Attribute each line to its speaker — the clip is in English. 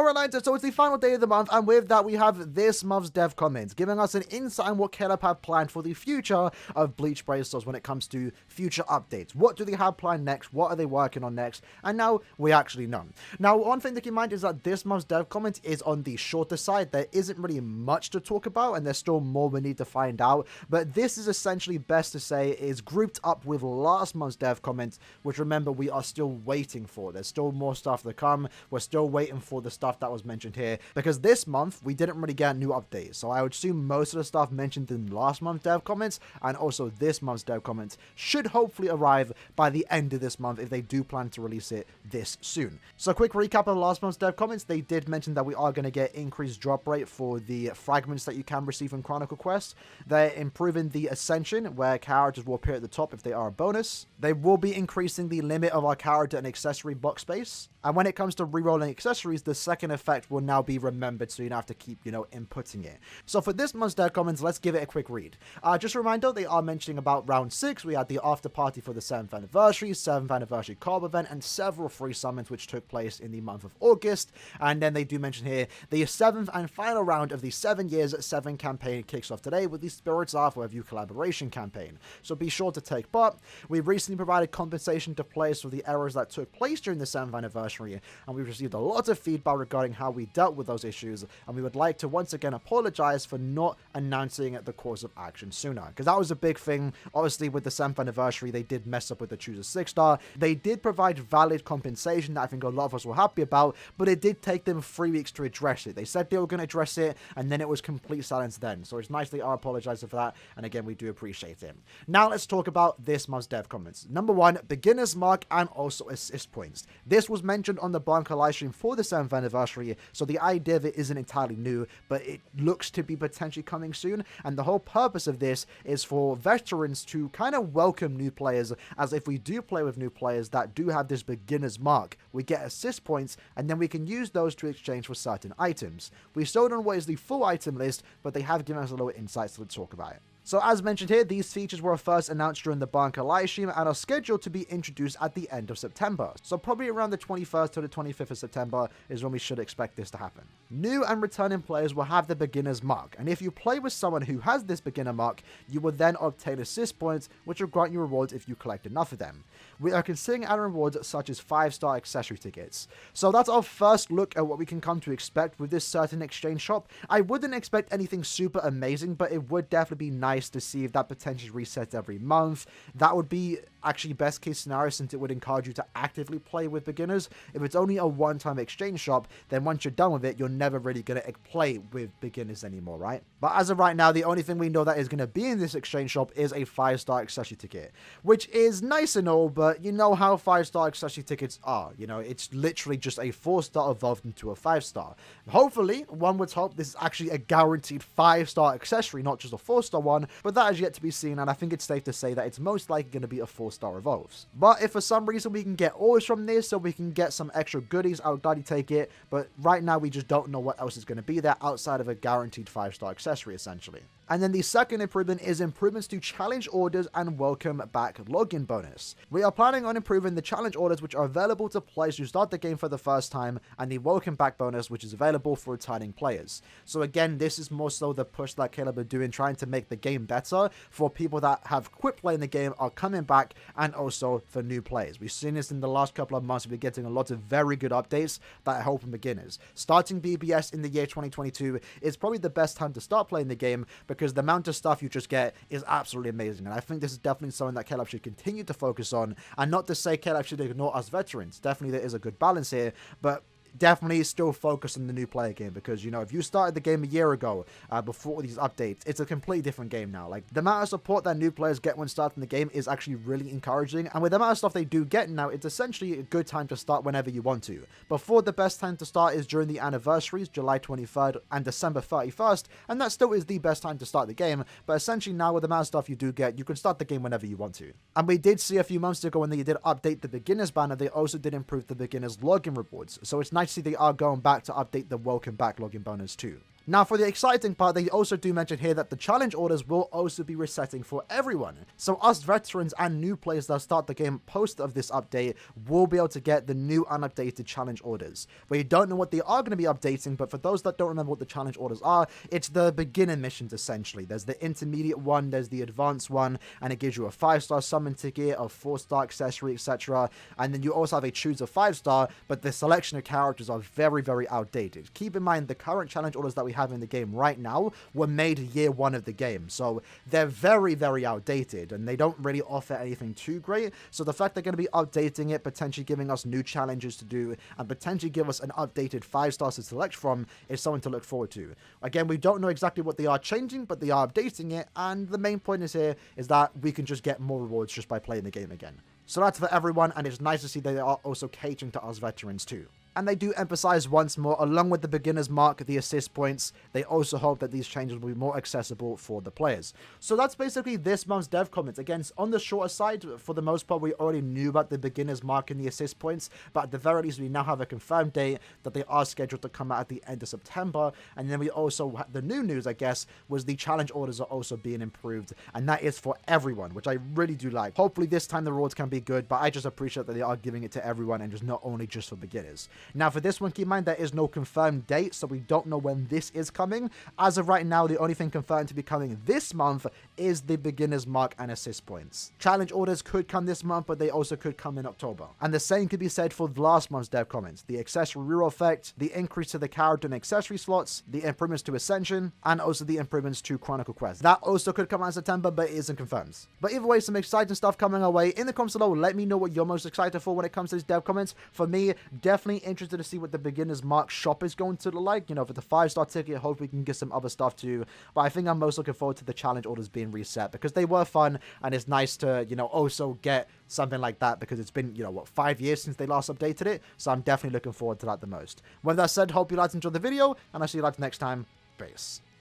Speaker 1: Alright, lads, so it's the final day of the month, and with that we have this month's dev comments, giving us an insight on what Caleb have planned for the future of Bleach Bracers when it comes to future updates. What do they have planned next? What are they working on next? And now we actually know. Now, one thing to keep in mind is that this month's dev comment is on the shorter side. There isn't really much to talk about, and there's still more we need to find out, but this is essentially best to say is grouped up with last month's dev comments, which remember we are still waiting for. There's still more stuff to come. We're still waiting for the stuff that was mentioned here, because this month we didn't really get new updates, so I would assume most of the stuff mentioned in last month's dev comments and also this month's dev comments should hopefully arrive by the end of this month if they do plan to release it this soon. So quick recap of last month's dev comments. They did mention that we are going to get increased drop rate for the fragments that you can receive in Chronicle Quest. They're improving the Ascension, where characters will appear at the top if they are a bonus. They will be increasing the limit of our character and accessory box space. And when it comes to rerolling accessories, the second effect will now be remembered, so you don't have to keep, inputting it. So for this month's dev comments, let's give it a quick read. Just a reminder, they are mentioning about round 6. We had the after party for the 7th anniversary, 7th anniversary carb event, and several free summons which took place in the month of August. And then they do mention here, the 7th and final round of the 7 Years 7 campaign kicks off today with the Spirits Off Review collaboration campaign. So be sure to take part. We recently provided compensation to players for the errors that took place during the 7th anniversary, and we've received a lot of feedback regarding how we dealt with those issues, and we would like to once again apologize for not announcing the course of action sooner, because that was a big thing. Obviously with the 7th anniversary they did mess up with the Choose a 6-star. They did provide valid compensation that I think a lot of us were happy about, but it did take them 3 weeks to address it. They said they were going to address it, and then it was complete silence then, so it's nice they are apologizing for that, and again we do appreciate it. Now let's talk about this month's dev comments. Number 1, beginner's mark and also assist points. This was mentioned on the Blanca livestream for the 7th anniversary, so the idea of it isn't entirely new, but it looks to be potentially coming soon, and the whole purpose of this is for veterans to kind of welcome new players, as if we do play with new players that do have this beginner's mark, we get assist points, and then we can use those to exchange for certain items. We still don't know what is the full item list, but they have given us a little insight, so let's talk about it. So as mentioned here, these features were first announced during the Blanca livestream and are scheduled to be introduced at the end of September. So probably around the 21st to the 25th of September is when we should expect this to happen. New and returning players will have the beginner's mark, and if you play with someone who has this beginner mark, you will then obtain assist points, which will grant you rewards if you collect enough of them. We are considering adding rewards such as 5-star accessory tickets. So that's our first look at what we can come to expect with this certain exchange shop. I wouldn't expect anything super amazing, but it would definitely be nice to see if that potentially resets every month. That would be actually best case scenario, since it would encourage you to actively play with beginners. If it's only a one-time exchange shop, then once you're done with it, you're never really going to play with beginners anymore, right? But as of right now, the only thing we know that is going to be in this exchange shop is a 5-star accessory ticket, which is nice and all, but you know how 5-star accessory tickets are. It's literally just a 4-star evolved into a 5-star. Hopefully, one would hope this is actually a guaranteed 5-star accessory, not just a 4-star one, but that is yet to be seen, and I think it's safe to say that it's most likely going to be a 4-star evolves. But if for some reason we can get ores from this, so we can get some extra goodies, I would gladly take it, but right now we just don't know what else is going to be there outside of a guaranteed 5-star accessory, essentially. And then the second improvement is improvements to challenge orders and welcome back login bonus. We are planning on improving the challenge orders, which are available to players who start the game for the first time, and the welcome back bonus, which is available for returning players. So again, this is more so the push that Caleb are doing, trying to make the game better for people that have quit playing the game, are coming back, and also for new players. We've seen this in the last couple of months. We're getting a lot of very good updates that are helping beginners. Starting BBS in the year 2022 is probably the best time to start playing the game, because the amount of stuff you just get is absolutely amazing, and I think this is definitely something that Caleb should continue to focus on, and not to say Caleb should ignore us veterans. Definitely there is a good balance here, but definitely still focus on the new player game, because if you started the game a year ago before these updates, it's a completely different game now. Like, the amount of support that new players get when starting the game is actually really encouraging, and with the amount of stuff they do get now, it's essentially a good time to start whenever you want to. Before, the best time to start is during the anniversaries, July 23rd and December 31st, and that still is the best time to start the game, but essentially now with the amount of stuff you do get, you can start the game whenever you want to. And we did see a few months ago when they did update the beginners banner, they also did improve the beginners login rewards, so it's nice to see they are going back to update the welcome back login bonus too. Now, for the exciting part, they also do mention here that the challenge orders will also be resetting for everyone. So us veterans and new players that start the game post of this update will be able to get the new unupdated challenge orders. We don't know what they are going to be updating, but for those that don't remember what the challenge orders are, it's the beginner missions essentially. There's the intermediate one, there's the advanced one, and it gives you a 5-star summon ticket, a 4-star accessory, etc. And then you also have a choose a 5-star, but the selection of characters are very, very outdated. Keep in mind the current challenge orders that we have in the game right now were made year 1 of the game, so they're very, very outdated and they don't really offer anything too great. So the fact they're going to be updating it, potentially giving us new challenges to do, and potentially give us an updated 5-star to select from is something to look forward to. Again, we don't know exactly what they are changing, but they are updating it, and the main point is here is that we can just get more rewards just by playing the game again. So that's for everyone, and it's nice to see that they are also catering to us veterans too. And they do emphasize once more, along with the beginner's mark, the assist points, they also hope that these changes will be more accessible for the players. So that's basically this month's dev comments. Again, on the shorter side, for the most part, we already knew about the beginner's mark and the assist points, but at the very least, we now have a confirmed date that they are scheduled to come out at the end of September. And then we also, the new news, I guess, was the challenge orders are also being improved, and that is for everyone, which I really do like. Hopefully this time the rewards can be good, but I just appreciate that they are giving it to everyone and just not only just for beginners. Now for this one, keep in mind there is no confirmed date, so we don't know when this is coming. As of right now, the only thing confirmed to be coming this month is the beginner's mark and assist points. Challenge orders could come this month, but they also could come in October. And the same could be said for last month's dev comments. The accessory reroll effect, the increase to the character and accessory slots, the improvements to Ascension, and also the improvements to Chronicle Quest. That also could come out in September, but it isn't confirmed. But either way, some exciting stuff coming our way. In the comments below, let me know what you're most excited for when it comes to these dev comments. For me, definitely interested to see what the beginner's mark shop is going to look like. You know, for the 5-star ticket, hope we can get some other stuff too. But I think I'm most looking forward to the challenge orders being reset, because they were fun, and it's nice to, you know, also get something like that, because it's been, you know, what, 5 years since they last updated it. So I'm definitely looking forward to that the most. With that said, hope you guys enjoyed the video, and I'll see you guys next time. Peace.